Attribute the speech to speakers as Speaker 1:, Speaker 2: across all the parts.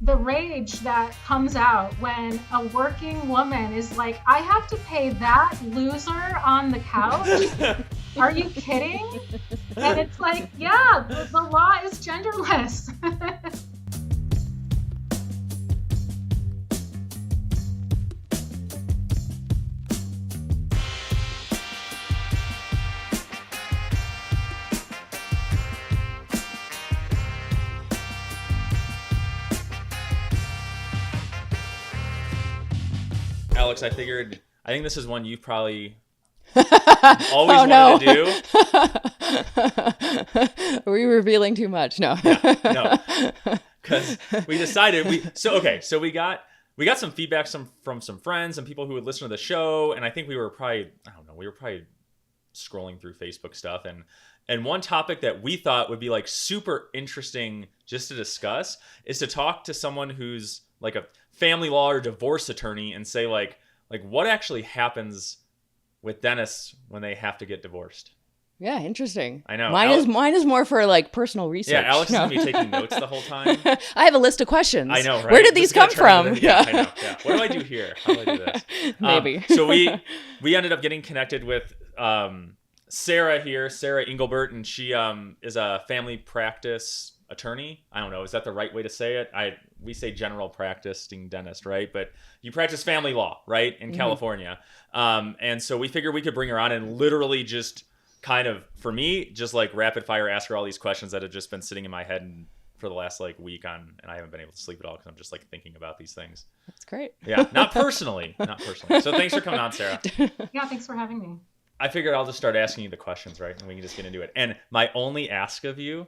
Speaker 1: the rage that comes out when a working woman is like, I have to pay that loser on the couch? Are you kidding? And it's like, yeah, the law is genderless.
Speaker 2: Alex, I think this is one you probably always wanted to
Speaker 3: do. Are we revealing too much? No.
Speaker 2: No. Because we decided so we got some feedback from some friends and people who would listen to the show, and I think we were probably scrolling through Facebook stuff, and one topic that we thought would be like super interesting just to discuss is to talk to someone who's like a family law or divorce attorney and say like what actually happens with dentists when they have to get divorced.
Speaker 3: Yeah, interesting.
Speaker 2: I know.
Speaker 3: Mine is more for like personal research.
Speaker 2: Yeah, Alex is going to be taking notes the whole time.
Speaker 3: I have a list of questions.
Speaker 2: I know, right?
Speaker 3: Where did these come from?
Speaker 2: Yeah, I know. Yeah. What do I do here? How do I do this?
Speaker 3: Maybe.
Speaker 2: So we ended up getting connected with Sarah here, Sarah Engelbert, and she is a family practice attorney. I don't know. Is that the right way to say it? We say general practicing dentist, right? But you practice family law, right? In California. And so we figured we could bring her on and literally just kind of, for me, just like rapid fire ask her all these questions that have just been sitting in my head for the last like week and I haven't been able to sleep at all because I'm just like thinking about these things.
Speaker 3: That's great.
Speaker 2: Yeah, not personally. So thanks for coming on, Sarah.
Speaker 1: Yeah, thanks for having me.
Speaker 2: I figured I'll just start asking you the questions, right? And we can just get into it. And my only ask of you,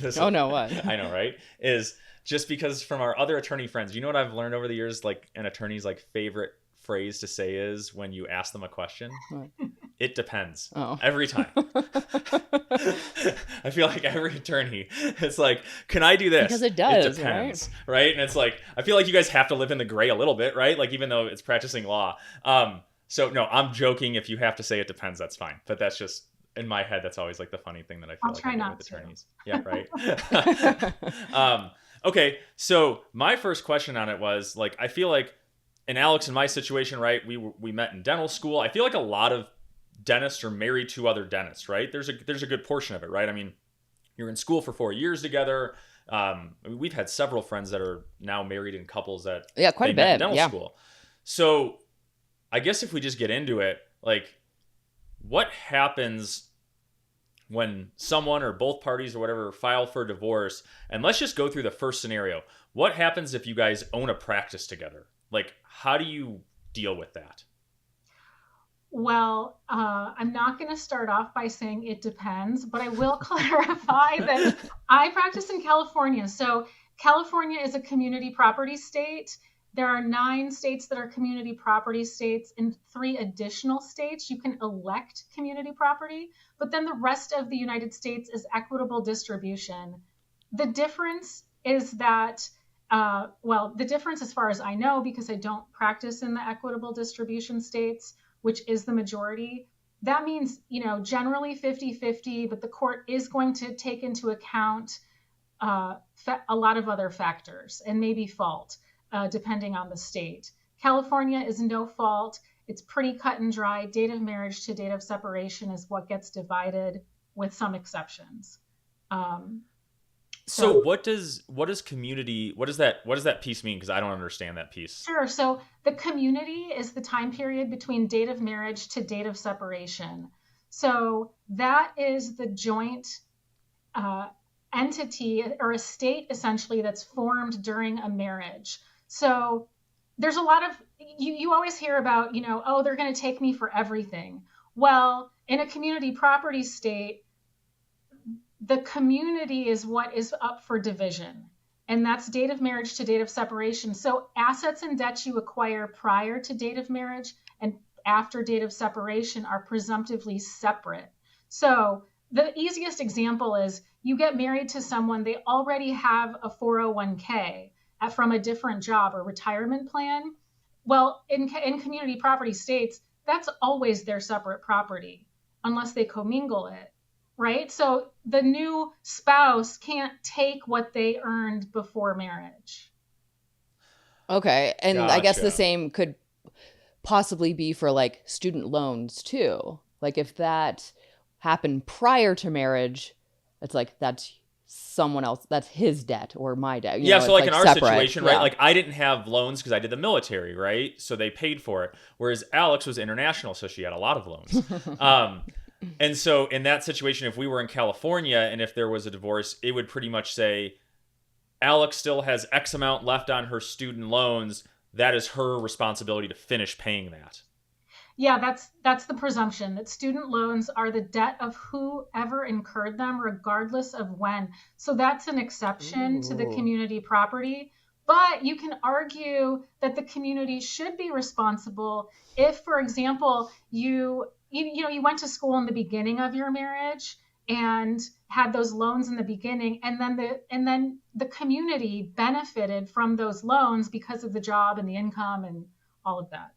Speaker 3: what?
Speaker 2: I know, right? Is just because from our other attorney friends, you know what I've learned over the years, like an attorney's like favorite phrase to say is when you ask them a question,
Speaker 3: What?
Speaker 2: It depends.
Speaker 3: Oh.
Speaker 2: Every time. I feel like every attorney, it's like, can I do this?
Speaker 3: Because it does,
Speaker 2: it depends, right? And it's like, I feel like you guys have to live in the gray a little bit, right? Like even though it's practicing law. So no, I'm joking. If you have to say it depends, that's fine. But that's just, in my head, that's always like the funny thing that I feel
Speaker 1: I'll
Speaker 2: like
Speaker 1: try
Speaker 2: I do
Speaker 1: not
Speaker 2: with
Speaker 1: to.
Speaker 2: attorneys. Yeah, right. Okay, so my first question on it was like, I feel like in Alex and my situation, right, we met in dental school. I feel like a lot of dentists are married to other dentists, right? There's a good portion of it, right? I mean, you're in school for 4 years together. We've had several friends that are now married in couples that
Speaker 3: quite a
Speaker 2: met in
Speaker 3: bit.
Speaker 2: dental
Speaker 3: Yeah.
Speaker 2: school. So I guess if we just get into it, like, what happens when someone or both parties or whatever file for divorce? And let's just go through the first scenario. What happens if you guys own a practice together? Like, how do you deal with that?
Speaker 1: Well, I'm not going to start off by saying it depends, but I will clarify that I practice in California. So California is a community property state. There are 9 states that are community property states. In 3 additional states, you can elect community property, but then the rest of the United States is equitable distribution. The difference is that, the difference as far as I know, because I don't practice in the equitable distribution states, which is the majority, that means, generally 50-50, but the court is going to take into account a lot of other factors and maybe fault. Depending on the state. California is no fault. It's pretty cut and dry. Date of marriage to date of separation is what gets divided, with some exceptions.
Speaker 2: So what does community, what does that piece mean? Because I don't understand that piece.
Speaker 1: Sure. So the community is the time period between date of marriage to date of separation. So that is the joint entity or estate essentially that's formed during a marriage. So there's a lot of, you always hear about, they're going to take me for everything. Well, in a community property state, the community is what is up for division. And that's date of marriage to date of separation. So assets and debts you acquire prior to date of marriage and after date of separation are presumptively separate. So the easiest example is you get married to someone, they already have a 401k from a different job or retirement plan. Well, in community property states, that's always their separate property unless they commingle it, right? So the new spouse can't take what they earned before marriage.
Speaker 3: Okay. And I guess the
Speaker 2: Gotcha.
Speaker 3: same could possibly be for like student loans too. Like if that happened prior to marriage, it's like that's someone else, that's his debt or my debt.
Speaker 2: Yeah, so
Speaker 3: It's
Speaker 2: like in
Speaker 3: like
Speaker 2: our
Speaker 3: separate.
Speaker 2: situation, right?
Speaker 3: Yeah.
Speaker 2: Like I didn't have loans because I did the military, right? So they paid for it. Whereas Alex was international, so she had a lot of loans. Um, and so in that situation, if we were in California and if there was a divorce, it would pretty much say Alex still has X amount left on her student loans. That is her responsibility to finish paying that.
Speaker 1: Yeah, that's the presumption that student loans are the debt of whoever incurred them, regardless of when. So that's an exception to the
Speaker 3: Ooh.
Speaker 1: community property. But you can argue that the community should be responsible if, for example, you went to school in the beginning of your marriage and had those loans in the beginning, and then the community benefited from those loans because of the job and the income and all of that.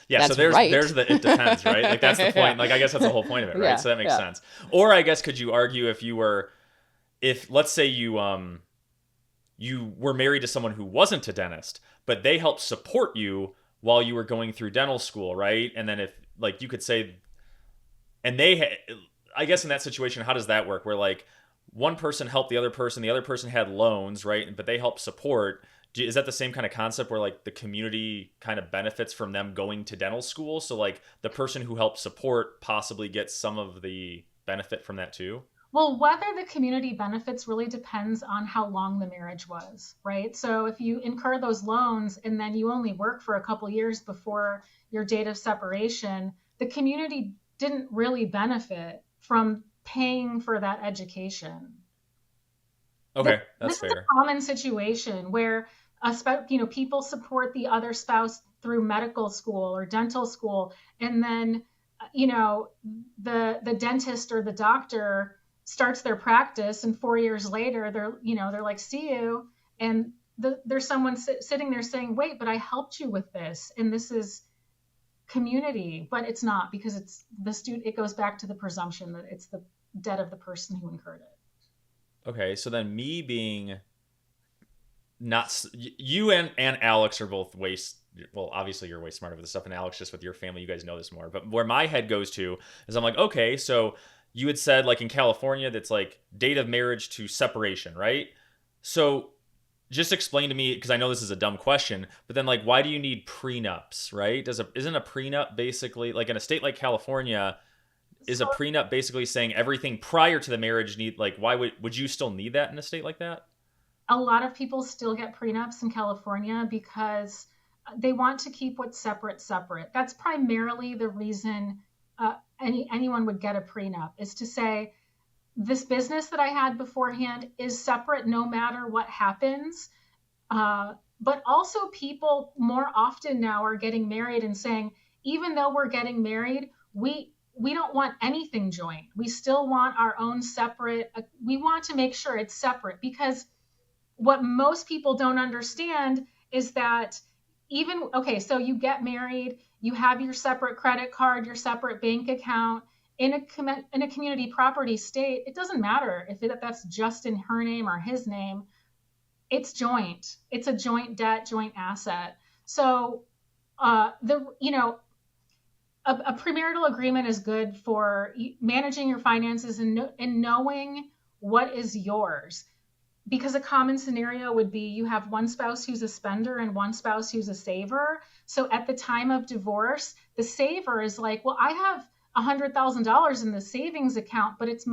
Speaker 2: Yeah, so
Speaker 3: That's
Speaker 2: there's
Speaker 3: right.
Speaker 2: there's the it depends, right? Like that's the
Speaker 3: Yeah.
Speaker 2: point. Like I guess that's the whole point of it, right?
Speaker 3: Yeah.
Speaker 2: So that makes
Speaker 3: Yeah.
Speaker 2: sense. Or I guess could you argue if let's say you were married to someone who wasn't a dentist, but they helped support you while you were going through dental school, right? And then if like you could say and I guess in that situation, how does that work? Where like one person helped the other person had loans, right? But they helped support. Is that the same kind of concept where like the community kind of benefits from them going to dental school? So like the person who helped support possibly gets some of the benefit from that too?
Speaker 1: Well, whether the community benefits really depends on how long the marriage was, right? So if you incur those loans and then you only work for a couple years before your date of separation, the community didn't really benefit from paying for that education. This,
Speaker 2: Okay, that's
Speaker 1: this is
Speaker 2: fair.
Speaker 1: a common situation where people support the other spouse through medical school or dental school, and then you know the dentist or the doctor starts their practice, and 4 years later they're like, see you, and there's someone sitting there saying, wait, but I helped you with this, and this is community, but it's not, because it's the student. It goes back to the presumption that it's the debt of the person who incurred it.
Speaker 2: Okay, so then me being not you and Alex are both well, obviously you're way smarter with this stuff, and Alex just with your family, you guys know this more. But where my head goes to is I'm like, okay, so you had said like in California that's like date of marriage to separation, right? So just explain to me, because I know this is a dumb question, but then like why do you need prenups, right? Isn't a prenup basically like in a state like California? Is a
Speaker 1: So
Speaker 2: prenup basically saying everything prior to the marriage need like why would you still need that in a state like that?
Speaker 1: a lot of people still get prenups in California because they want to keep what's separate separate. That's primarily the reason anyone would get a prenup, is to say this business that I had beforehand is separate no matter what happens. But also, people more often now are getting married and saying, even though we're getting married, we don't want anything joint. We still want our own separate. We want to make sure it's separate, because what most people don't understand is that okay, so you get married, you have your separate credit card, your separate bank account in a community property state. It doesn't matter if that's just in her name or his name. It's joint. It's a joint debt, joint asset. So the you know a premarital agreement is good for managing your finances and knowing what is yours. Because a common scenario would be you have one spouse who's a spender and one spouse who's a saver. So at the time of divorce, the saver is like, well, I have $100,000 in the savings account, but it's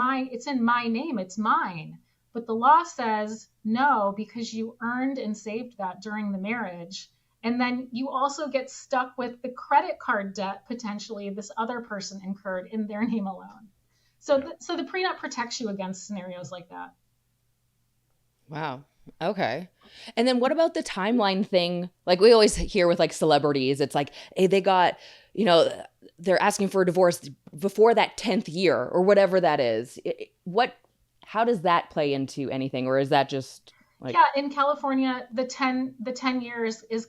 Speaker 1: in my name, it's mine. But the law says no, because you earned and saved that during the marriage. And then you also get stuck with the credit card debt potentially this other person incurred in their name alone. So,
Speaker 2: Yeah.
Speaker 1: so the prenup protects you against scenarios like that.
Speaker 3: Wow. Okay. And then what about the timeline thing? Like we always hear with like celebrities, it's like, hey, they got, they're asking for a divorce before that 10th year or whatever that is. How does that play into anything? Or is that just like,
Speaker 1: Yeah, in California, the 10 years is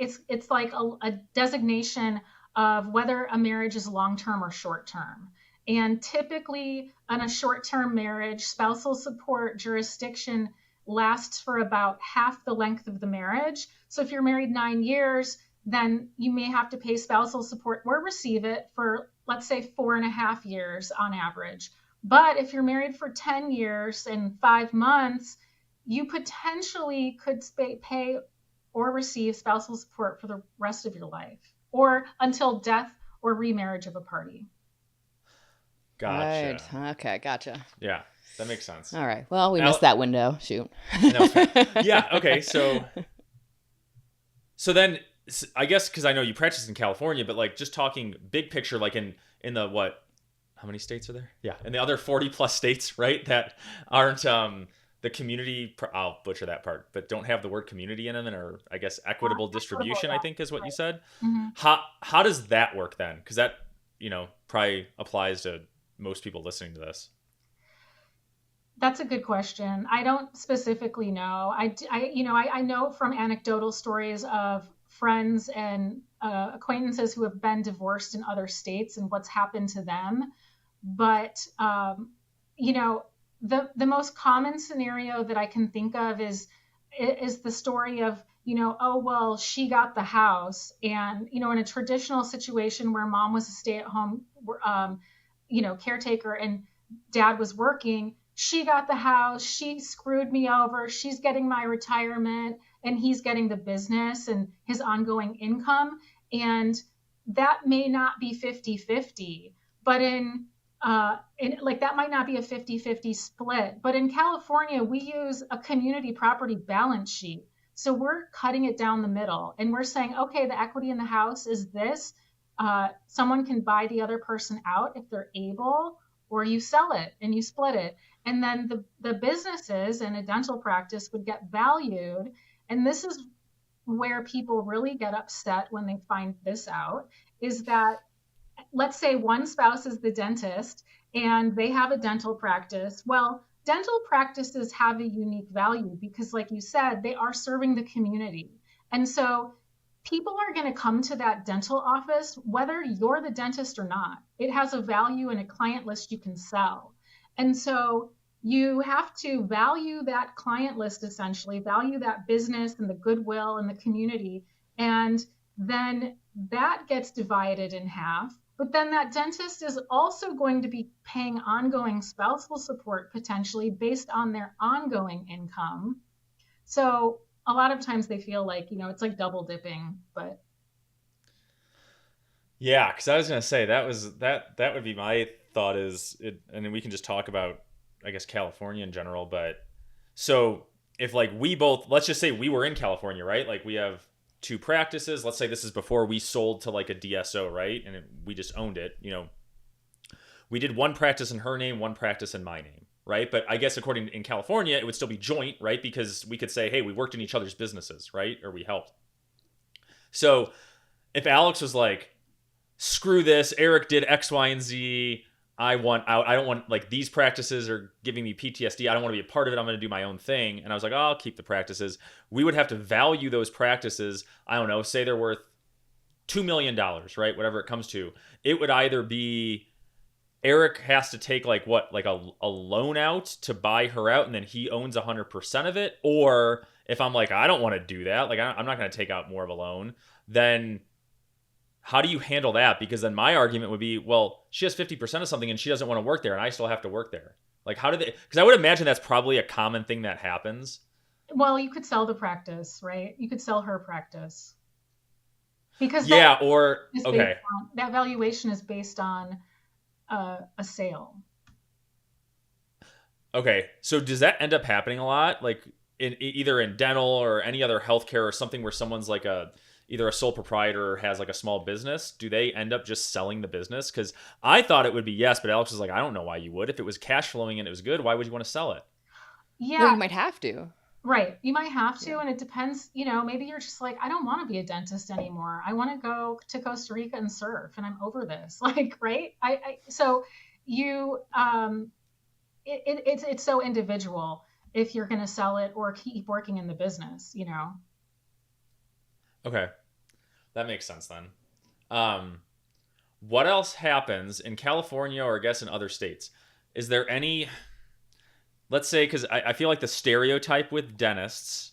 Speaker 1: it's like a designation of whether a marriage is long-term or short-term. And typically in a short-term marriage, spousal support jurisdiction lasts for about half the length of the marriage. So if you're married 9 years, then you may have to pay spousal support or receive it for, let's say, 4.5 years on average. But if you're married for 10 years and 5 months, you potentially could pay or receive spousal support for the rest of your life, or until death or remarriage of a party.
Speaker 2: Gotcha.
Speaker 3: Right. Okay, gotcha.
Speaker 2: Yeah, that makes sense.
Speaker 3: All right. Well, we missed that window. Shoot.
Speaker 2: No, yeah. Okay. So then I guess because I know you practice in California, but like just talking big picture, like in the what? How many states are there? Yeah, in the other 40 plus states, right? That aren't the community. I'll butcher that part, but don't have the word community in them, and are, I guess, equitable distribution. I think is what you said.
Speaker 1: Mm-hmm.
Speaker 2: How does that work then? Because that probably applies to most people listening to this.
Speaker 1: That's a good question. I don't specifically know. I know from anecdotal stories of friends and acquaintances who have been divorced in other states and what's happened to them. But, the most common scenario that I can think of is the story of, oh, well, she got the house. And, in a traditional situation where mom was a stay-at-home, caretaker and dad was working, she got the house, she screwed me over, she's getting my retirement, and he's getting the business and his ongoing income. And that may not be 50-50, but that might not be a 50-50 split. But in California, we use a community property balance sheet. So we're cutting it down the middle and we're saying, okay, the equity in the house is this. Someone can buy the other person out if they're able, or you sell it and you split it. And then the businesses and a dental practice would get valued. And this is where people really get upset when they find this out, is that, let's say one spouse is the dentist and they have a dental practice. Well, dental practices have a unique value because, like you said, they are serving the community. And so people are going to come to that dental office, whether you're the dentist or not. It has a value and a client list you can sell. And so you have to value that client list, essentially, value that business and the goodwill and the community. And then that gets divided in half. But then that dentist is also going to be paying ongoing spousal support potentially based on their ongoing income. So a lot of times they feel like, it's like double dipping, but.
Speaker 2: Yeah, because I was going to say that would be my thought is, and then we can just talk about, I guess, California in general. But so if like let's just say we were in California, right? Like we have 2 practices. Let's say this is before we sold to like a DSO, right? And we just owned it. We did 1 practice in her name, 1 practice in my name, right? But I guess in California, it would still be joint, right? Because we could say, hey, we worked in each other's businesses, right? Or we helped. So if Alex was like, screw this, Eric did X, Y, and Z, I don't want, like, these practices are giving me PTSD. I don't want to be a part of it. I'm going to do my own thing. And I was like, oh, I'll keep the practices. We would have to value those practices. I don't know, say they're worth $2 million, right? Whatever it comes to. It would either be Eric has to take like a loan out to buy her out, and then he owns 100% of it. Or if I'm like, I don't want to do that, like I'm not going to take out more of a loan, then how do you handle that? Because then my argument would be, well, she has 50% of something and she doesn't want to work there and I still have to work there. Like, how do they, because I would imagine that's probably a common thing that happens.
Speaker 1: Well, you could sell the practice, right? You could sell her practice. Because
Speaker 2: that
Speaker 1: valuation is based on a sale.
Speaker 2: Okay. So does that end up happening a lot? Like either in dental or any other healthcare or something where someone's like either a sole proprietor or has like a small business, do they end up just selling the business? Because I thought it would be yes, but Alex was like, I don't know why you would. If it was cash flowing and it was good, why would you want to sell it?
Speaker 1: Yeah.
Speaker 3: Well, you might have to.
Speaker 1: Right. You might have to. And it depends, maybe you're just like, I don't want to be a dentist anymore. I want to go to Costa Rica and surf and I'm over this. Like, right. So you, it's so individual if you're going to sell it or keep working in the business,
Speaker 2: Okay. That makes sense then. What else happens in California or I guess in other states? Is there any, let's say, because I feel like the stereotype with dentists,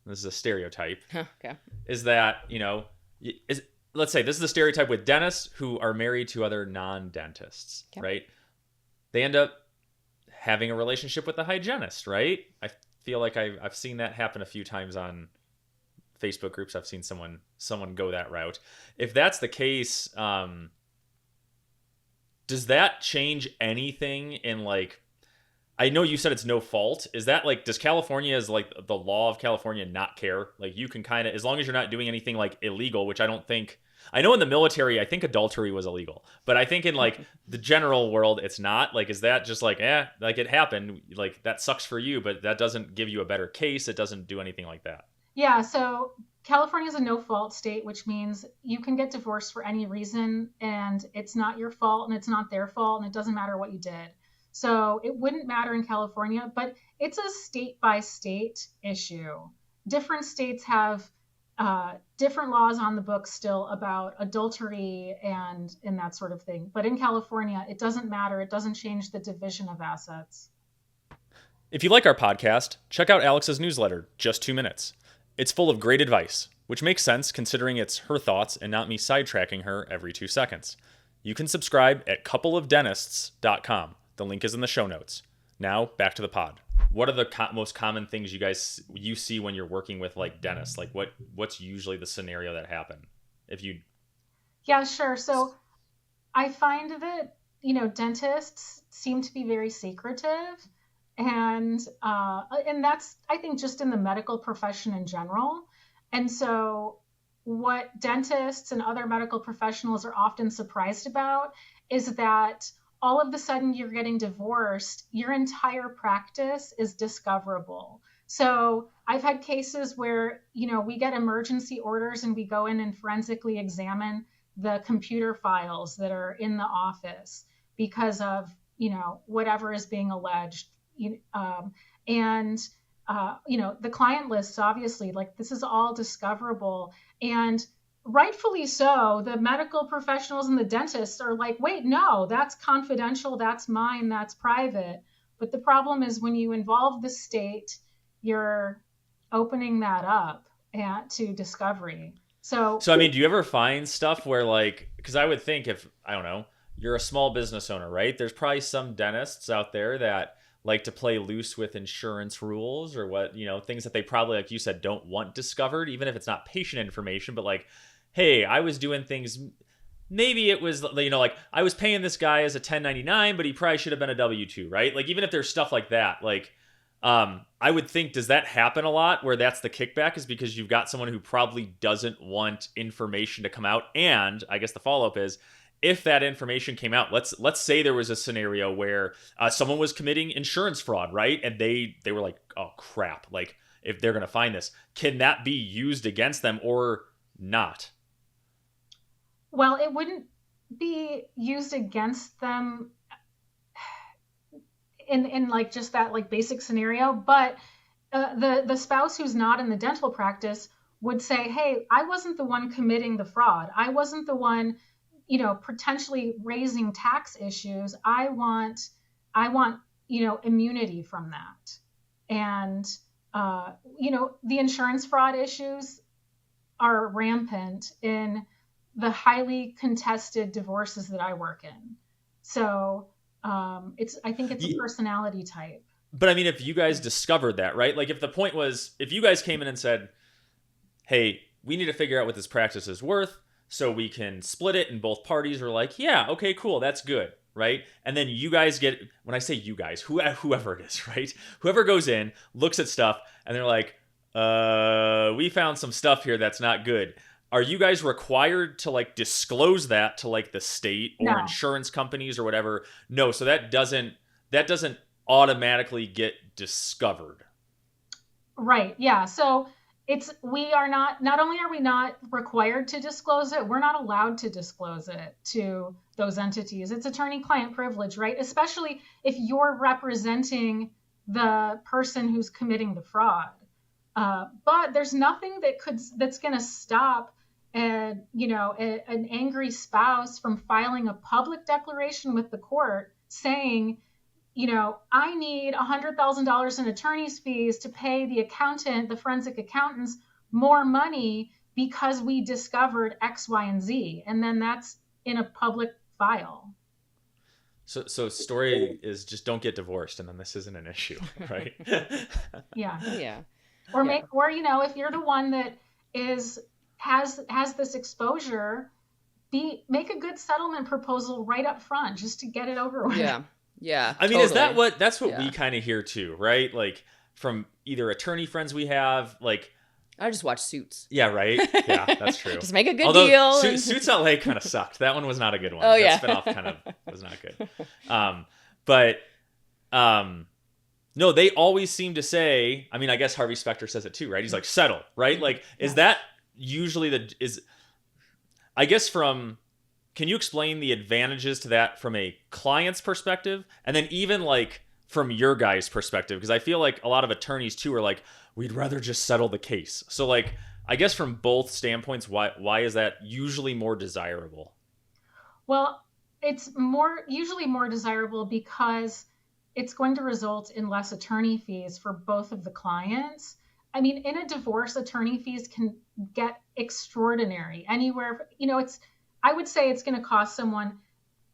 Speaker 2: this is a stereotype,
Speaker 3: Okay.
Speaker 2: is that, let's say this is the stereotype with dentists who are married to other non-dentists,
Speaker 3: Okay.
Speaker 2: right? They end up having a relationship with the hygienist, right? I feel like I've seen that happen a few times on Facebook groups. I've seen someone go that route. If that's the case, does that change anything in like, I know you said it's no fault. Is that like, does California, is like the law of California not care? Like you can kind of, as long as you're not doing anything like illegal, which I don't think, I know in the military, I think adultery was illegal, but I think in like the general world, it's not. Like, is that just like, like it happened, like that sucks for you, but that doesn't give you a better case. It doesn't do anything like that.
Speaker 1: Yeah, so California is a no-fault state, which means you can get divorced for any reason, and it's not your fault, and it's not their fault, and it doesn't matter what you did. So it wouldn't matter in California, but it's a state-by-state issue. Different states have different laws on the books still about adultery and that sort of thing. But in California, it doesn't matter. It doesn't change the division of assets.
Speaker 2: If you like our podcast, check out Alex's newsletter, Just 2 Minutes. It's full of great advice, which makes sense considering it's her thoughts and not me sidetracking her every 2 seconds. You can subscribe at coupleofdentists.com. The link is in the show notes. Now, back to the pod. What are the most common things you see when you're working with like dentists? Like what's usually the scenario that happen?
Speaker 1: Yeah, sure. So I find that, dentists seem to be very secretive. And that's, I think, just in the medical profession in general. And so what dentists and other medical professionals are often surprised about is that all of a sudden you're getting divorced, your entire practice is discoverable. So I've had cases where, we get emergency orders and we go in and forensically examine the computer files that are in the office because of, whatever is being alleged. The client lists, obviously, like this is all discoverable, and rightfully so. The medical professionals and the dentists are like, wait, no, that's confidential, that's mine, that's private. But the problem is when you involve the state, you're opening that up to discovery. So
Speaker 2: I mean, do you ever find stuff where like, because I would think if, I don't know, you're a small business owner, right? There's probably some dentists out there that like to play loose with insurance rules or what, things that they probably, like you said, don't want discovered, even if it's not patient information, but like, hey, I was doing things, maybe it was, like I was paying this guy as a 1099, but he probably should have been a W-2, right? Like, even if there's stuff like that, like, I would think, does that happen a lot where that's the kickback is because you've got someone who probably doesn't want information to come out? And I guess the follow-up is, if that information came out, let's say there was a scenario where someone was committing insurance fraud, right? And they were like, oh crap, like if they're going to find this, can that be used against them or not?
Speaker 1: Well, it wouldn't be used against them in like just that like basic scenario, but the spouse who's not in the dental practice would say, hey, I wasn't the one committing the fraud. I wasn't the one potentially raising tax issues. I want, immunity from that. And, the insurance fraud issues are rampant in the highly contested divorces that I work in. So, I think it's a personality type.
Speaker 2: But I mean, if you guys discovered that, right? Like if the point was, if you guys came in and said, hey, we need to figure out what this practice is worth, so we can split it, and both parties are like, yeah, okay, cool, that's good, right? And then you guys get, when I say you guys, whoever it is, right? Whoever goes in, looks at stuff, and they're like, we found some stuff here that's not good. Are you guys required to like disclose that to like the state or insurance companies or whatever? No, so that doesn't automatically get discovered.
Speaker 1: Right, yeah, so we are not only are we not required to disclose it, we're not allowed to disclose it to those entities. It's attorney-client privilege, right? Especially if you're representing the person who's committing the fraud. But there's nothing that's going to stop an angry spouse from filing a public declaration with the court saying, I need $100,000 in attorney's fees to pay the accountant, the forensic accountants, more money because we discovered X, Y, and Z. And then that's in a public file.
Speaker 2: So story is just don't get divorced, and then this isn't an issue, right?
Speaker 1: Yeah.
Speaker 3: Yeah.
Speaker 1: Or if you're the one that has this exposure, make a good settlement proposal right up front just to get it over with.
Speaker 3: Yeah. Yeah.
Speaker 2: I mean,
Speaker 3: totally.
Speaker 2: that's what we
Speaker 3: Yeah.
Speaker 2: kind of hear too, right? Like from either attorney friends we have, like
Speaker 3: I just watch Suits.
Speaker 2: yeah, right. Yeah, that's true.
Speaker 3: Just make a good
Speaker 2: Although
Speaker 3: deal.
Speaker 2: Suits LA kind of sucked. That one was not a good one.
Speaker 3: Oh,
Speaker 2: That
Speaker 3: yeah.
Speaker 2: spinoff kind of was not good. But no, they always seem to say. I mean, I guess Harvey Specter says it too, right? He's like settle, right? Like, is that usually I guess can you explain the advantages to that from a client's perspective, and then even like from your guys' perspective? Because I feel like a lot of attorneys too are like, we'd rather just settle the case. So like, I guess from both standpoints, why is that usually more desirable?
Speaker 1: Well, it's usually more desirable because it's going to result in less attorney fees for both of the clients. I mean, in a divorce, attorney fees can get extraordinary. Anywhere, I would say it's going to cost someone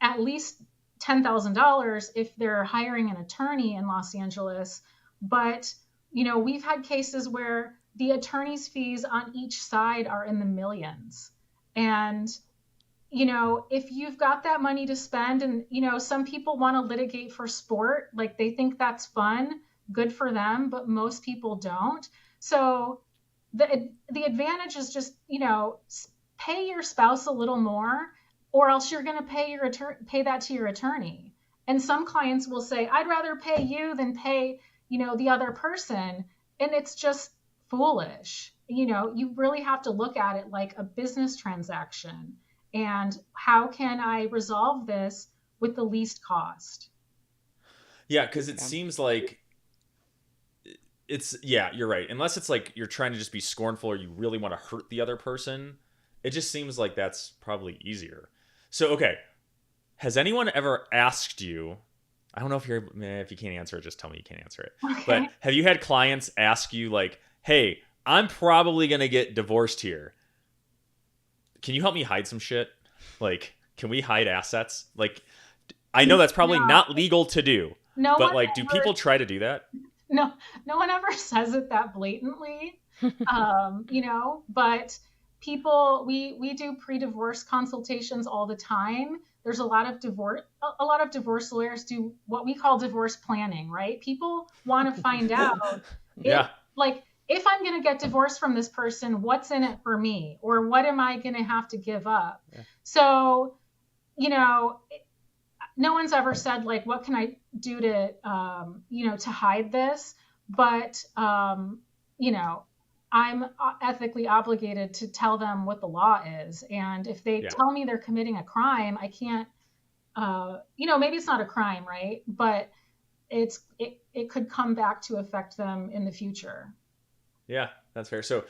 Speaker 1: at least $10,000 if they're hiring an attorney in Los Angeles. But, we've had cases where the attorney's fees on each side are in the millions. And, if you've got that money to spend and, some people want to litigate for sport, like they think that's fun, good for them, but most people don't. So the advantage is just, pay your spouse a little more, or else you're going to pay that to your attorney. And some clients will say, I'd rather pay you than pay, the other person. And it's just foolish. You really have to look at it like a business transaction. And how can I resolve this with the least cost?
Speaker 2: Yeah, because it seems like you're right. Unless it's like you're trying to just be scornful or you really want to hurt the other person, it just seems like that's probably easier. So, okay, has anyone ever asked you, I don't know if you can't answer it, just tell me you can't answer it.
Speaker 1: Okay.
Speaker 2: But have you had clients ask you like, hey, I'm probably going to get divorced here. Can you help me hide some shit? Like, can we hide assets? Like, I know that's probably not legal to do, but like, do people try to do that?
Speaker 1: No one ever says it that blatantly, but people, we do pre-divorce consultations all the time. There's a lot of divorce lawyers do what we call divorce planning, right? People want to find out if I'm going to get divorced from this person, what's in it for me? Or what am I going to have to give up? Yeah. So, no one's ever said like, what can I do to, to hide this? But, I'm ethically obligated to tell them what the law is. And if they tell me they're committing a crime, I can't, maybe it's not a crime, right? But it could come back to affect them in the future.
Speaker 2: Yeah, that's fair. So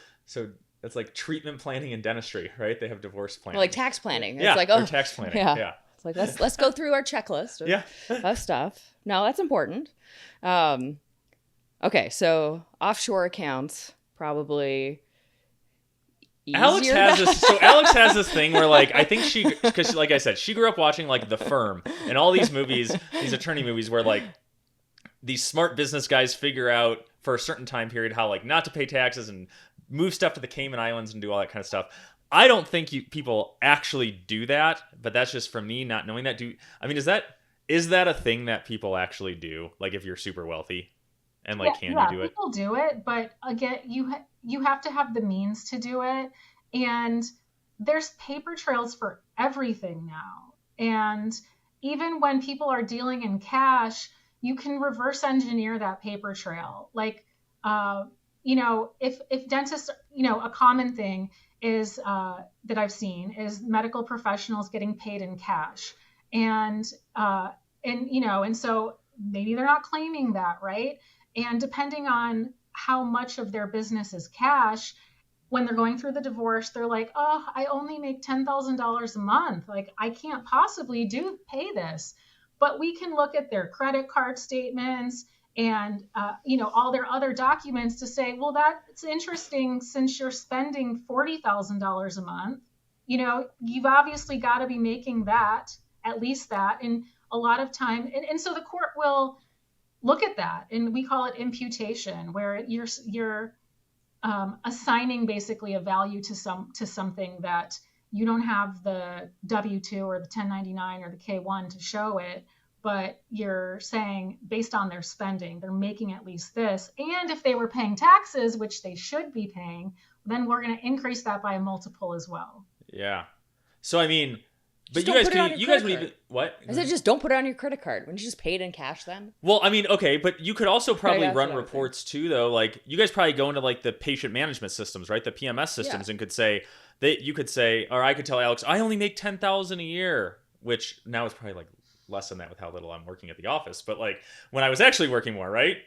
Speaker 2: that's like treatment planning and dentistry, right? They have divorce planning.
Speaker 3: Or like tax planning.
Speaker 2: Yeah,
Speaker 3: it's like,
Speaker 2: or tax planning. Yeah.
Speaker 3: It's like, let's go through our checklist of stuff. No, that's important. Okay, so offshore accounts, probably
Speaker 2: Alex has this thing where like, I think because like I said, she grew up watching like The Firm and all these movies, these attorney movies where like these smart business guys figure out for a certain time period how like not to pay taxes and move stuff to the Cayman Islands and do all that kind of stuff. I don't think people actually do that, but that's just from me not knowing that. Is that a thing that people actually do? Like if you're super wealthy and like, can you do it?
Speaker 1: People do it, but again, you have to have the means to do it. And there's paper trails for everything now. And even when people are dealing in cash, you can reverse engineer that paper trail. Like, if dentists, a common thing is that I've seen is medical professionals getting paid in cash, and so maybe they're not claiming that, right? And depending on how much of their business is cash, when they're going through the divorce, they're like, I only make $10,000 a month. Like, I can't possibly pay this. but we can look at their credit card statements and all their other documents to say, well, that's interesting, since you're spending $40,000 a month, you've obviously got to be making that, at least that. And a lot of time, and so the court will look at that, and we call it imputation, where you're assigning basically a value to something that you don't have the W-2 or the 1099 or the K-1 to show it, but you're saying based on their spending, they're making at least this. And if they were paying taxes, which they should be paying, then we're going to increase that by a multiple as well.
Speaker 2: Yeah. So, I mean, but
Speaker 3: you guys would even,
Speaker 2: what?
Speaker 3: I said, just don't put it on your credit card. Wouldn't you just pay it in cash then?
Speaker 2: Well, I mean, okay, but you could also probably run reports too, though. Like, you guys probably go into like the patient management systems, right? The PMS systems, and could say you could say, or I could tell Alex, I only make $10,000 a year, which now is probably like less than that with how little I'm working at the office. But like when I was actually working more, right?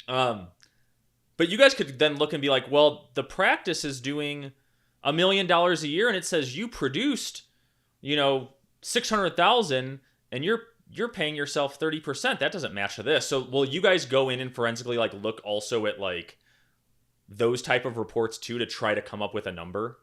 Speaker 2: But you guys could then look and be like, well, the practice is doing $1 million a year, and it says you produced, $600,000, and you're paying yourself 30%. That doesn't match to this. So will you guys go in and forensically like look also at like those type of reports too, to try to come up with a number?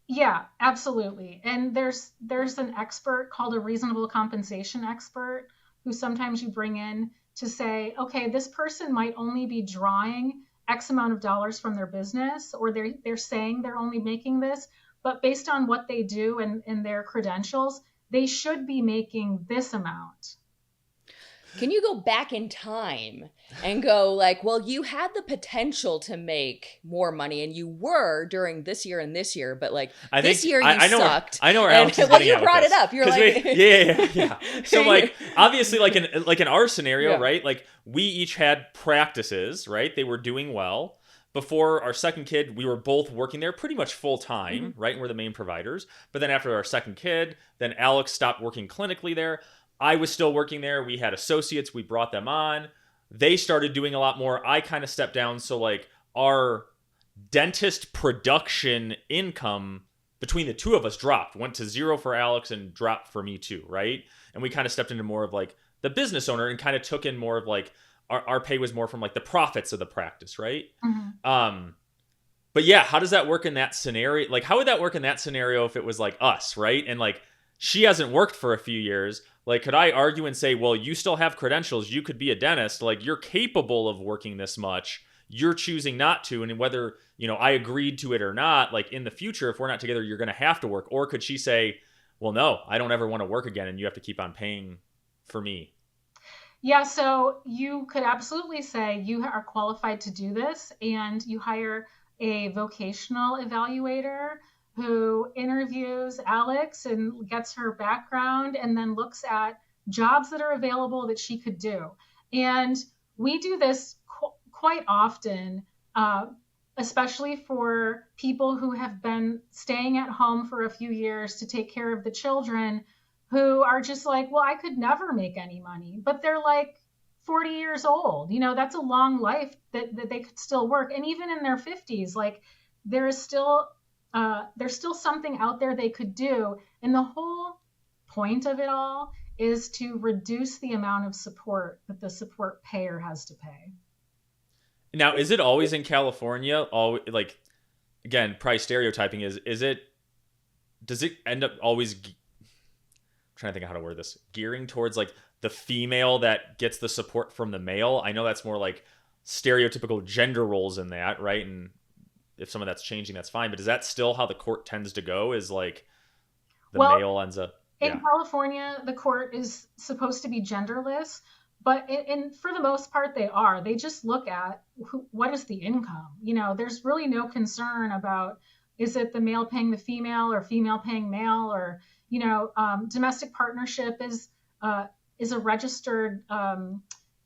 Speaker 1: Yeah, absolutely. And there's an expert called a reasonable compensation expert who sometimes you bring in to say, okay, this person might only be drawing X amount of dollars from their business, or they're saying they're only making this, but based on what they do and their credentials, they should be making this amount.
Speaker 3: Can you go back in time and go like, well, you had the potential to make more money, and you were during this year and this year, but like this year you sucked.
Speaker 2: I know where Alex is
Speaker 3: getting at. You brought it up. You're like,
Speaker 2: yeah. So like, obviously, like in our scenario, right? Like we each had practices, right? They were doing well. Before our second kid, we were both working there pretty much full time, right? And we're the main providers. But then after our second kid, then Alex stopped working clinically there. I was still working there. We had associates. We brought them on. They started doing a lot more. I kind of stepped down. So like our dentist production income between the two of us dropped, went to zero for Alex and dropped for me too, right? And we kind of stepped into more of like the business owner and kind of took in more of like our pay was more from like the profits of the practice, right? But yeah, how does that work in that scenario? Like how would that work in that scenario if it was like us, right? And like she hasn't worked for a few years. Like, could I argue and say, well, you still have credentials. You could be a dentist. Like, you're capable of working this much. You're choosing not to. And whether, I agreed to it or not, like in the future, if we're not together, you're going to have to work. Or could she say, well, no, I don't ever want to work again, and you have to keep on paying for me?
Speaker 1: Yeah, so you could absolutely say you are qualified to do this, and you hire a vocational evaluator who interviews Alex and gets her background and then looks at jobs that are available that she could do. And we do this quite often, especially for people who have been staying at home for a few years to take care of the children, who are just like, well, I could never make any money, but they're like 40 years old. That's a long life that they could still work. And even in their 50s, like there's still something out there they could do. And the whole point of it all is to reduce the amount of support that the support payer has to pay.
Speaker 2: Now, is it always in California? Like, again, probably stereotyping does it end up always, I'm trying to think of how to word this, gearing towards like the female that gets the support from the male? I know that's more like stereotypical gender roles in that, right? And if some of that's changing, that's fine. But is that still how the court tends to go? Is like the male ends up?
Speaker 1: In California, the court is supposed to be genderless, but for the most part, they are. They just look at what is the income. There's really no concern about, is it the male paying the female or female paying male, or domestic partnership is a registered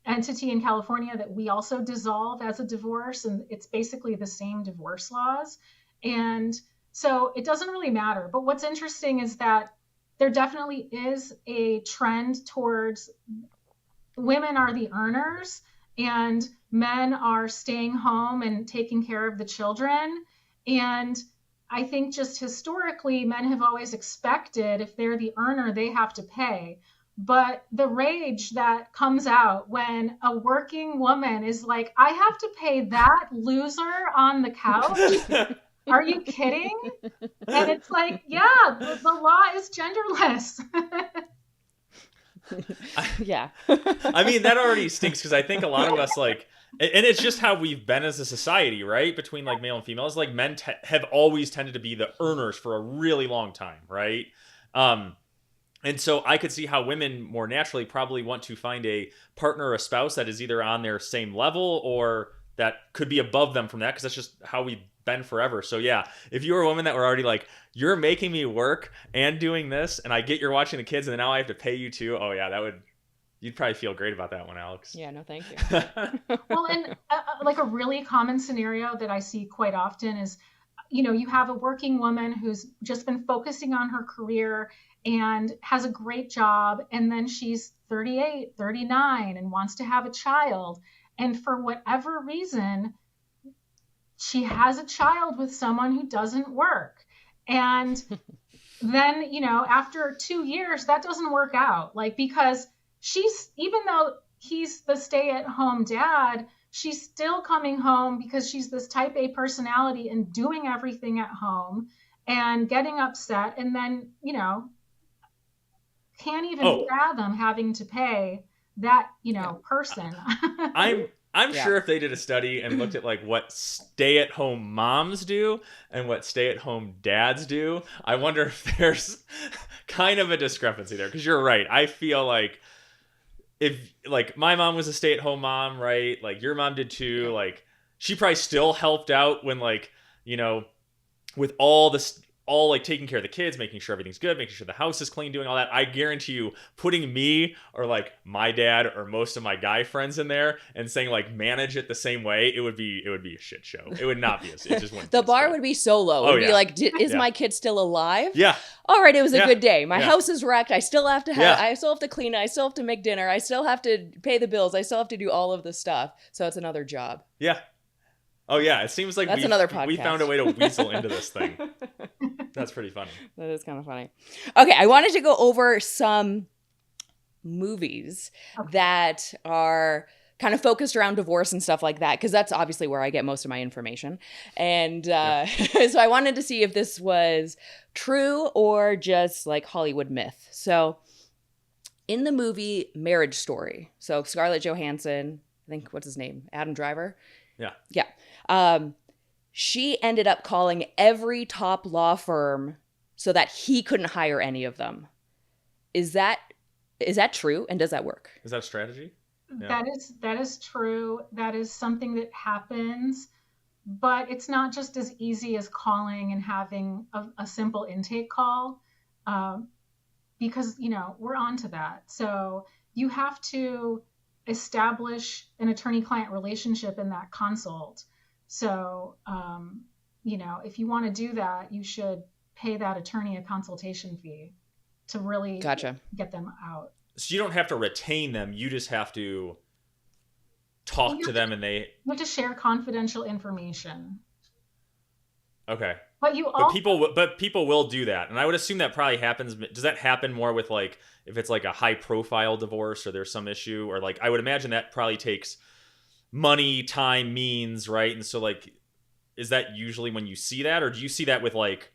Speaker 1: entity in California that we also dissolve as a divorce, and it's basically the same divorce laws. And so it doesn't really matter. But what's interesting is that there definitely is a trend towards women are the earners and men are staying home and taking care of the children. And I think just historically, men have always expected if they're the earner, they have to pay. But the rage that comes out when a working woman is like, I have to pay that loser on the couch. Are you kidding? And it's like, yeah, the law is genderless.
Speaker 3: Yeah.
Speaker 2: I mean, that already stinks because I think a lot of us like, and it's just how we've been as a society, right? Between like male and female, it's like men have always tended to be the earners for a really long time, right? And so I could see how women more naturally probably want to find a partner or a spouse that is either on their same level or that could be above them from that, because that's just how we've been forever. So yeah, if you were a woman that were already like, you're making me work and doing this, and I get you're watching the kids, and then now I have to pay you too. Oh yeah, you'd probably feel great about that one, Alex.
Speaker 3: Yeah, no, thank you.
Speaker 1: Well, and like a really common scenario that I see quite often is, you have a working woman who's just been focusing on her career and has a great job, and then she's 38, 39 and wants to have a child. And for whatever reason, she has a child with someone who doesn't work. And then, after 2 years, that doesn't work out. Like, because even though he's the stay-at-home dad, she's still coming home because she's this type A personality and doing everything at home and getting upset. And then, can't even fathom having to pay that, person.
Speaker 2: I'm sure if they did a study and looked at like what stay-at-home moms do and what stay-at-home dads do, I wonder if there's kind of a discrepancy there. Because you're right. I feel like if like my mom was a stay-at-home mom, right? Like your mom did too. Like she probably still helped out when like, with all this, all like taking care of the kids, making sure everything's good, making sure the house is clean, doing all that. I guarantee you, putting me or like my dad or most of my guy friends in there and saying like manage it the same way, it would be a shit show. It would not be. It just wouldn't.
Speaker 3: The bar would be so low. It would be like, is my kid still alive?
Speaker 2: Yeah.
Speaker 3: All right, it was a good day. My house is wrecked. I still have to I still have to clean it. I still have to make dinner. I still have to pay the bills. I still have to do all of the stuff. So it's another job.
Speaker 2: Yeah. Oh yeah, it seems like
Speaker 3: that's another podcast.
Speaker 2: We found a way to weasel into this thing. That's pretty funny.
Speaker 3: That is kind of funny. Okay, I wanted to go over some movies that are kind of focused around divorce and stuff like that, because that's obviously where I get most of my information. And so I wanted to see if this was true or just like Hollywood myth. So in the movie Marriage Story, so Scarlett Johansson, I think, what's his name? Adam Driver?
Speaker 2: Yeah.
Speaker 3: Yeah. She ended up calling every top law firm so that he couldn't hire any of them. Is that true? And does that work?
Speaker 2: Is that a strategy?
Speaker 1: Yeah. That is true. That is something that happens, but it's not just as easy as calling and having a simple intake call, because, we're on to that. So you have to establish an attorney-client relationship in that consult. So, if you want to do that, you should pay that attorney a consultation fee to really get them out.
Speaker 2: So you don't have to retain them. You just have to talk to them, and you
Speaker 1: have to share confidential information.
Speaker 2: Okay.
Speaker 1: But
Speaker 2: people will do that, and I would assume that probably happens. Does that happen more with like if it's like a high profile divorce or there's some issue, or like I would imagine that probably takes money, time, means, right? And so like, is that usually when you see that, or do you see that with like,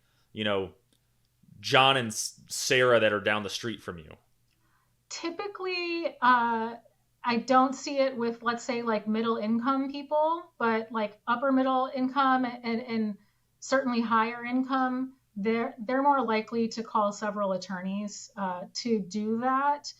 Speaker 2: John and Sarah that are down the street from you?
Speaker 1: Typically, I don't see it with, let's say, like middle income people, but like upper middle income and certainly higher income, they're more likely to call several attorneys to do that.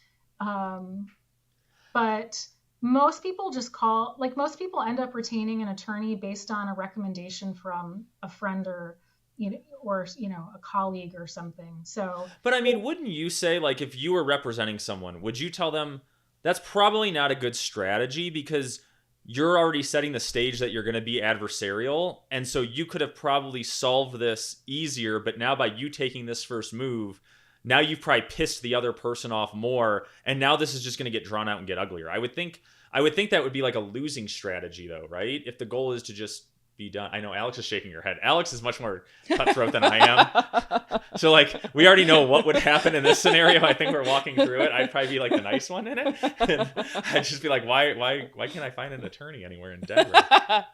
Speaker 1: But most people just call, like most people end up retaining an attorney based on a recommendation from a friend or a colleague or something. So,
Speaker 2: but I mean, wouldn't you say, like, if you were representing someone, would you tell them that's probably not a good strategy because you're already setting the stage that you're going to be adversarial, and so you could have probably solved this easier, but now by you taking this first move, now you've probably pissed the other person off more, and now this is just going to get drawn out and get uglier. I would think that would be like a losing strategy, though, right? If the goal is to just be done? I know Alex is shaking her head. Alex is much more cutthroat than I am. So like, we already know what would happen in this scenario. I think we're walking through it. I'd probably be like the nice one in it. And I'd just be like, why can't I find an attorney anywhere in Denver?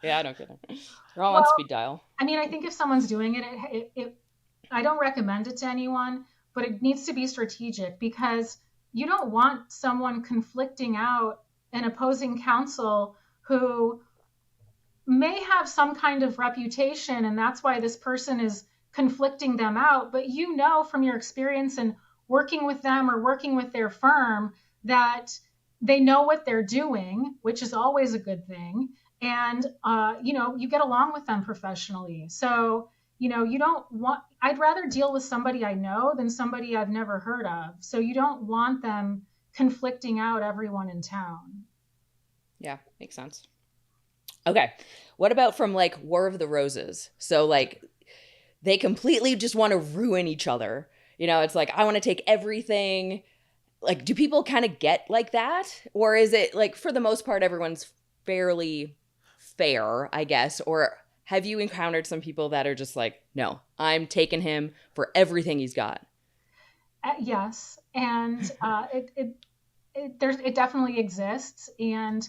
Speaker 3: Yeah, no kidding. They're all on speed dial.
Speaker 1: I mean, I think if someone's doing it, I don't recommend it to anyone, but it needs to be strategic, because you don't want someone conflicting out an opposing counsel who may have some kind of reputation, and that's why this person is conflicting them out. But you know from your experience in working with them or working with their firm that they know what they're doing, which is always a good thing. And, you get along with them professionally. So, I'd rather deal with somebody I know than somebody I've never heard of. So you don't want them conflicting out everyone in town.
Speaker 3: Yeah, makes sense. Okay. What about from like War of the Roses? So like they completely just want to ruin each other. It's like, I want to take everything. Like, do people kind of get like that? Or is it like, for the most part, everyone's fairly fair, I guess? Or have you encountered some people that are just like, no, I'm taking him for everything he's got?
Speaker 1: Yes. And it definitely exists. And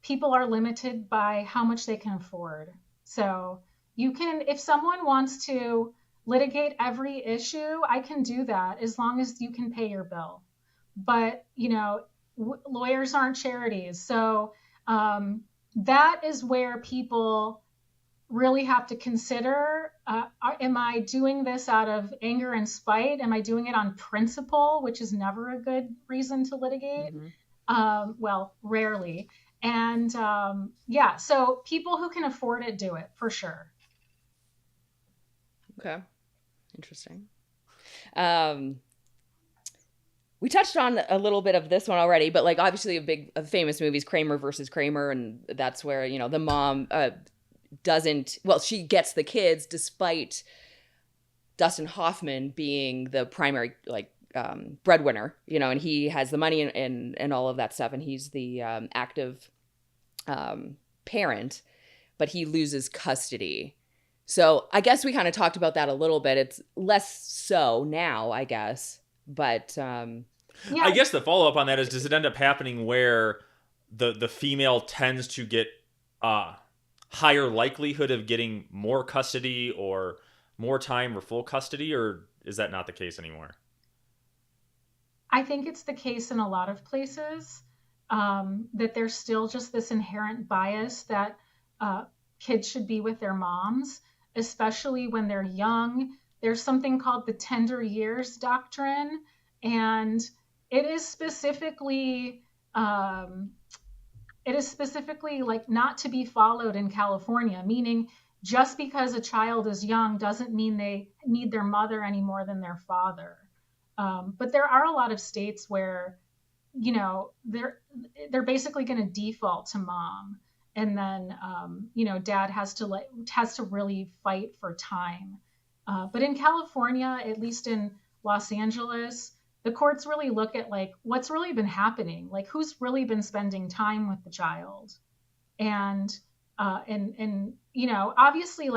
Speaker 1: people are limited by how much they can afford. So if someone wants to litigate every issue, I can do that as long as you can pay your bill. But, lawyers aren't charities. So that is where people really have to consider, am I doing this out of anger and spite? Am I doing it on principle, which is never a good reason to litigate? Mm-hmm. Well, rarely. And so people who can afford it do it for sure.
Speaker 3: Okay. Interesting. We touched on a little bit of this one already, but like obviously a famous movie is Kramer versus Kramer. And that's where, the mom she gets the kids despite Dustin Hoffman being the primary breadwinner, and he has the money and all of that stuff. And he's the active parent, but he loses custody. So I guess we kind of talked about that a little bit. It's less so now, I guess. But
Speaker 2: yeah. I guess the follow up on that is, does it end up happening where the female tends to get higher likelihood of getting more custody or more time or full custody, or is that not the case anymore?
Speaker 1: I think it's the case in a lot of places, that there's still just this inherent bias that kids should be with their moms, especially when they're young. There's something called the tender years doctrine, and it is specifically like not to be followed in California, meaning just because a child is young doesn't mean they need their mother any more than their father. But there are a lot of states where, they're basically going to default to mom. And then, dad has to really fight for time. But in California, at least in Los Angeles, the courts really look at like what's really been happening, like who's really been spending time with the child. And obviously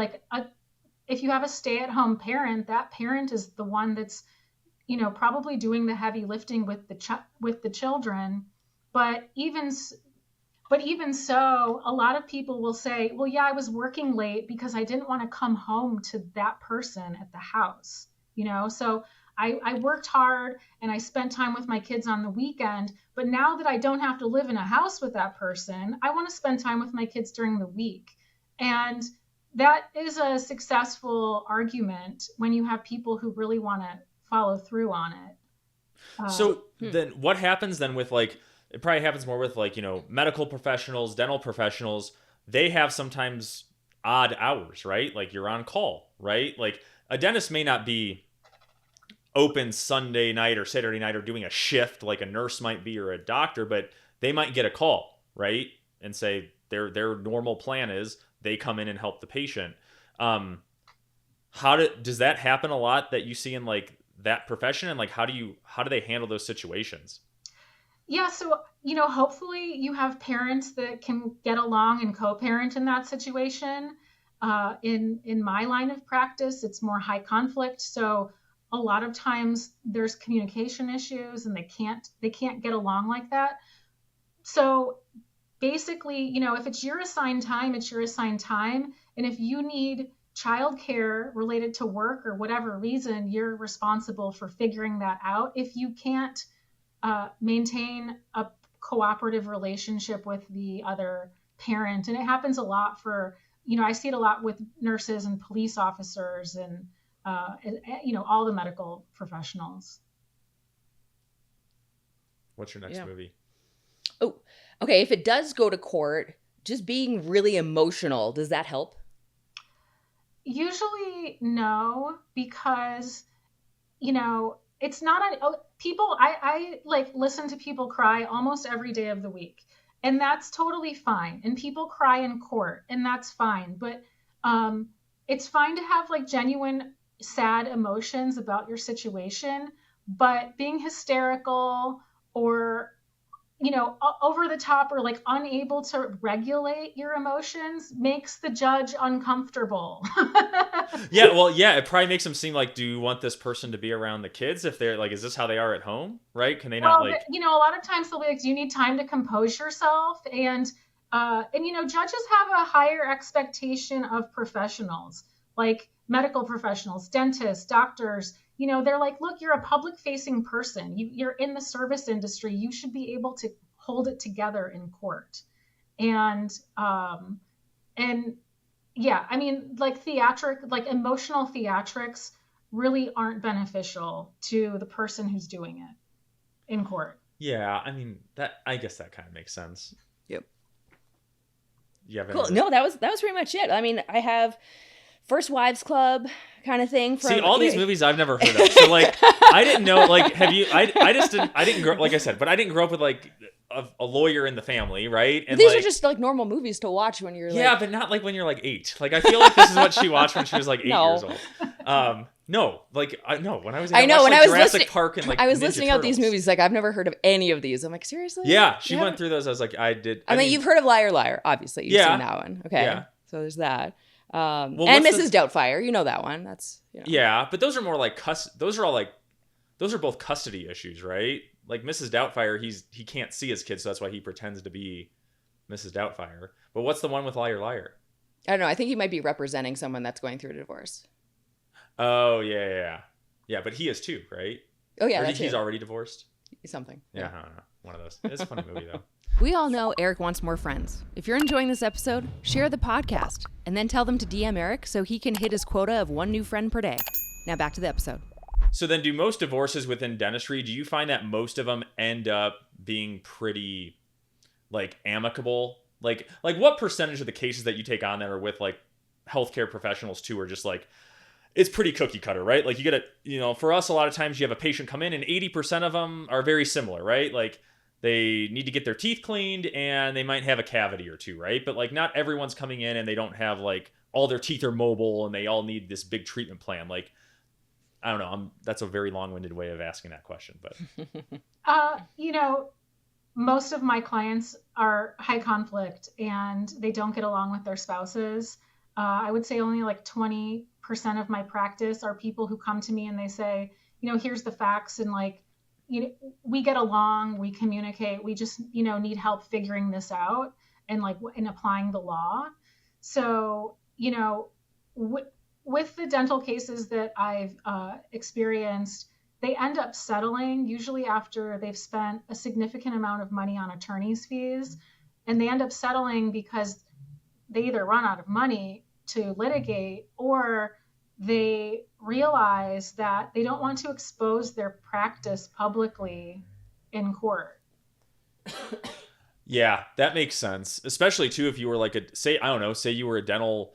Speaker 1: if you have a stay-at-home parent, that parent is the one that's, probably doing the heavy lifting with the children. But even so, a lot of people will say, well, yeah, I was working late because I didn't want to come home to that person at the house, so I worked hard and I spent time with my kids on the weekend. But now that I don't have to live in a house with that person, I want to spend time with my kids during the week. And that is a successful argument when you have people who really want to follow through on it.
Speaker 2: Then what happens then with it probably happens more with medical professionals, dental professionals. They have sometimes odd hours, right? Like you're on call, right? Like a dentist may not be open Sunday night or Saturday night or doing a shift like a nurse might be or a doctor, but they might get a call, right? And say their normal plan is they come in and help the patient. Does that happen a lot that you see in that profession? And how do they handle those situations?
Speaker 1: Yeah. So, hopefully you have parents that can get along and co-parent in that situation. in my line of practice, it's more high conflict. So a lot of times there's communication issues and they can't get along like that. So basically, if it's your assigned time, it's your assigned time. And if you need childcare related to work or whatever reason, you're responsible for figuring that out. If you can't maintain a cooperative relationship with the other parent, and it happens a lot for, I see it a lot with nurses and police officers and, all the medical professionals.
Speaker 2: What's your next movie?
Speaker 3: Oh, okay. If it does go to court, just being really emotional, does that help?
Speaker 1: Usually no, because, it's not people, I like listen to people cry almost every day of the week, and that's totally fine. And people cry in court, and that's fine. But it's fine to have like genuine sad emotions about your situation, but being hysterical or over the top or like unable to regulate your emotions makes the judge uncomfortable.
Speaker 2: It probably makes them seem like, do you want this person to be around the kids if they're like, is this how they are at home, right? Can they not like,
Speaker 1: a lot of times they'll be like, do you need time to compose yourself? And judges have a higher expectation of professionals, like medical professionals, dentists, doctors. They're like, look, you're a public facing person. You're in the service industry. You should be able to hold it together in court. And like emotional theatrics really aren't beneficial to the person who's doing it in court.
Speaker 2: Yeah. I mean, I guess that kind of makes sense.
Speaker 3: Yep.
Speaker 2: Yeah.
Speaker 3: Cool. No, that was pretty much it. I mean, I have First Wives Club kind of thing.
Speaker 2: See, all these movies I've never heard of. So like, I didn't know, like, have you, I didn't grow, like I said, but I didn't grow up with like a lawyer in the family, right? And
Speaker 3: these are just like normal movies to watch when you're
Speaker 2: like, but not like when you're like 8. Like, I feel like this is what she watched when she was like 8 years old. No, like, when I was,
Speaker 3: I know when I was
Speaker 2: Jurassic
Speaker 3: listening,
Speaker 2: Park and like
Speaker 3: I was
Speaker 2: Ninja
Speaker 3: listing out these
Speaker 2: Turtles.
Speaker 3: movies, like I've never heard of any of these. I'm like, seriously?
Speaker 2: Yeah, she went through those. I was like, I mean,
Speaker 3: you've heard of Liar Liar, obviously. You've seen that one. Okay. Yeah. So there's that. And Mrs. Doubtfire, you know that one. That's
Speaker 2: Yeah, but those are more like those are both custody issues, right? Like Mrs. Doubtfire, he can't see his kids, so that's why he pretends to be Mrs. Doubtfire. But what's the one with Liar Liar?
Speaker 3: I don't know. I think he might be representing someone that's going through a divorce.
Speaker 2: Oh yeah. But he is too, right?
Speaker 3: Oh yeah,
Speaker 2: he's already divorced.
Speaker 3: Something.
Speaker 2: Yeah, I don't know. One of those. It's a funny movie though.
Speaker 3: We all know Eric wants more friends. If you're enjoying this episode, share the podcast and then tell them to DM Eric so he can hit his quota of 1 new friend per day. Now back to the episode.
Speaker 2: So then, do most divorces within dentistry, do you find that most of them end up being pretty like amicable? Like what percentage of the cases that you take on that are with like healthcare professionals too are just like, it's pretty cookie cutter, right? Like you get for us, a lot of times you have a patient come in and 80% of them are very similar, right? Like they need to get their teeth cleaned and they might have a cavity or two, right? But like not everyone's coming in and they don't have like all their teeth are mobile and they all need this big treatment plan. Like, I don't know. That's a very long-winded way of asking that question, but.
Speaker 1: Most of my clients are high conflict and they don't get along with their spouses. I would say only like 20% of my practice are people who come to me and they say, here's the facts and like, we get along, we communicate, we just, need help figuring this out and like in applying the law. So, with the dental cases that I've experienced, they end up settling usually after they've spent a significant amount of money on attorney's fees. And they end up settling because they either run out of money to litigate or they realize that they don't want to expose their practice publicly in court.
Speaker 2: Yeah, that makes sense. Especially too, if you were like say you were a dental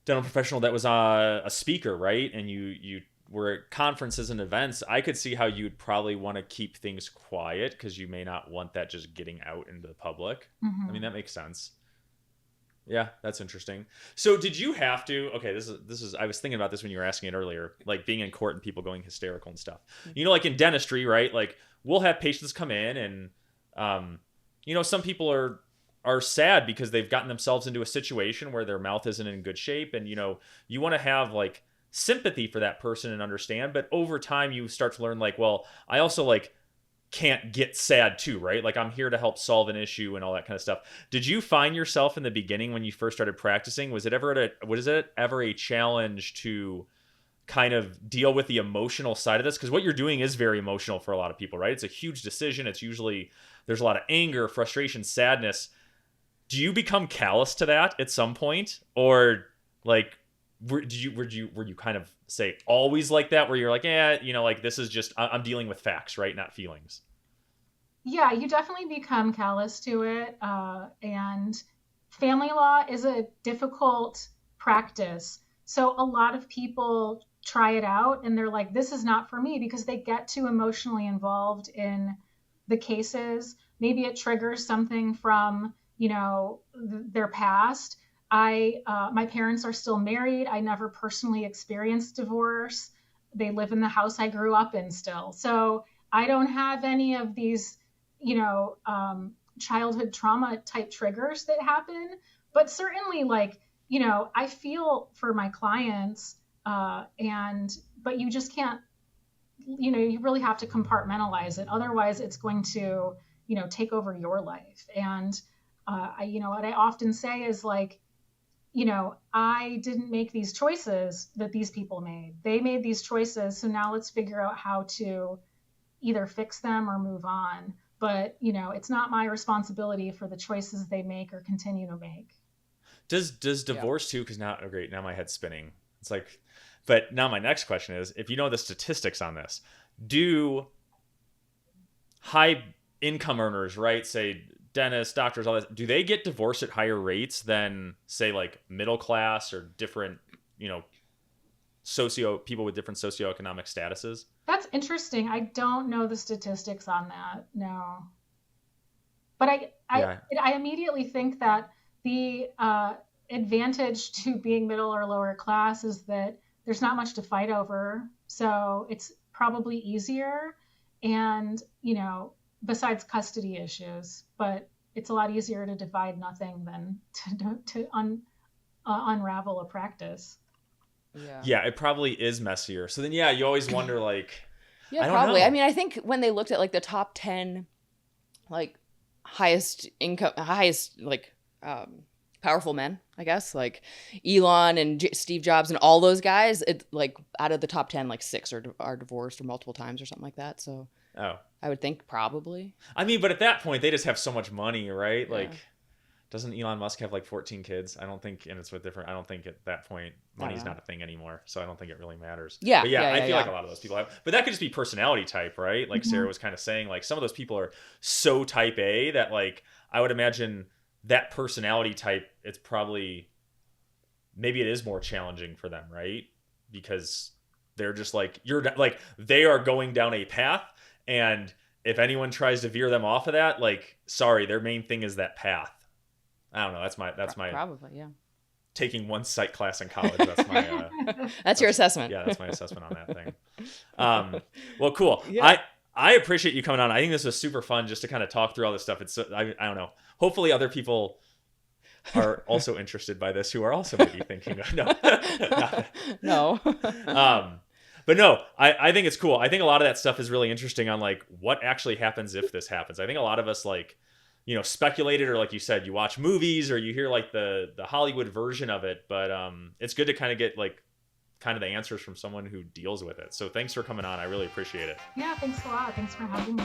Speaker 2: professional that was a speaker, right? And you were at conferences and events. I could see how you'd probably want to keep things quiet because you may not want that just getting out into the public. Mm-hmm. I mean, that makes sense. Yeah, that's interesting. So did you have to, okay, this is, I was thinking about this when you were asking it earlier, like being in court and people going hysterical and stuff. Like in dentistry, right? Like we'll have patients come in and, some people are are sad because they've gotten themselves into a situation where their mouth isn't in good shape, and you want to have like sympathy for that person and understand, but over time you start to learn like, well, I also like can't get sad too, right? Like I'm here to help solve an issue and all that kind of stuff. Did you find yourself in the beginning when you first started practicing, was it ever a challenge to kind of deal with the emotional side of this? Because what you're doing is very emotional for a lot of people, right? It's a huge decision. It's usually, there's a lot of anger, frustration, sadness. Do you become callous to that at some point? Or like, were you kind of say always like that, where you're like, yeah, like this is just, I'm dealing with facts, right? Not feelings.
Speaker 1: Yeah, you definitely become callous to it. And family law is a difficult practice. So a lot of people try it out and they're like, this is not for me, because they get too emotionally involved in the cases. Maybe it triggers something from, their past. My parents are still married. I never personally experienced divorce. They live in the house I grew up in still. So I don't have any of these, childhood trauma type triggers that happen. But certainly, like, I feel for my clients, but you just can't, you really have to compartmentalize it. Otherwise, it's going to, take over your life. And, what I often say is like, I didn't make these choices that these people made. They made these choices. So now let's figure out how to either fix them or move on. But, it's not my responsibility for the choices they make or continue to make.
Speaker 2: Does divorce too? Because now, oh great, now my head's spinning. It's like, but now my next question is, if you know the statistics on this, do high income earners, right, say dentists, doctors, all that, do they get divorced at higher rates than say like middle class or different, people with different socioeconomic statuses?
Speaker 1: That's interesting. I don't know the statistics on that. No. But I immediately think that the advantage to being middle or lower class is that there's not much to fight over. So it's probably easier. And, besides custody issues, but it's a lot easier to divide nothing than to unravel a practice.
Speaker 2: Yeah, it probably is messier. So then, you always wonder, like,
Speaker 3: yeah,
Speaker 2: I don't
Speaker 3: probably.
Speaker 2: know.
Speaker 3: I mean, I think when they looked at like the top 10, like highest income, powerful men, I guess, like Elon and Steve Jobs and all those guys, it like out of the top 10, like 6 are divorced or multiple times or something like that. So I would think probably.
Speaker 2: I mean, but at that point, they just have so much money, right?
Speaker 3: Yeah.
Speaker 2: Like, doesn't Elon Musk have like 14 kids? I don't think, and it's with different, I don't think at that point, money's not a thing anymore. So I don't think it really matters.
Speaker 3: Yeah.
Speaker 2: But I feel like a lot of those people have, but that could just be personality type, right? Like Sarah was kind of saying, like some of those people are so type A that like, I would imagine that personality type, it's probably, maybe it is more challenging for them, right? Because they're just like, they are going down a path, and if anyone tries to veer them off of that, like, sorry, their main thing is that path. I don't know. That's my
Speaker 3: probably, yeah.
Speaker 2: Taking one psych class in college. That's my
Speaker 3: that's your assessment.
Speaker 2: Yeah, that's my assessment on that thing. Well, cool.
Speaker 3: Yeah.
Speaker 2: I appreciate you coming on. I think this was super fun just to kind of talk through all this stuff. It's I don't know. Hopefully other people are also interested by this who are also maybe thinking
Speaker 3: no.
Speaker 2: But no, I think it's cool. I think a lot of that stuff is really interesting on like what actually happens if this happens. I think a lot of us like, speculated, or like you said, you watch movies or you hear like the Hollywood version of it, but it's good to kind of get like kind of the answers from someone who deals with it. So thanks for coming on. I really appreciate it.
Speaker 1: Yeah, thanks a lot. Thanks for having me.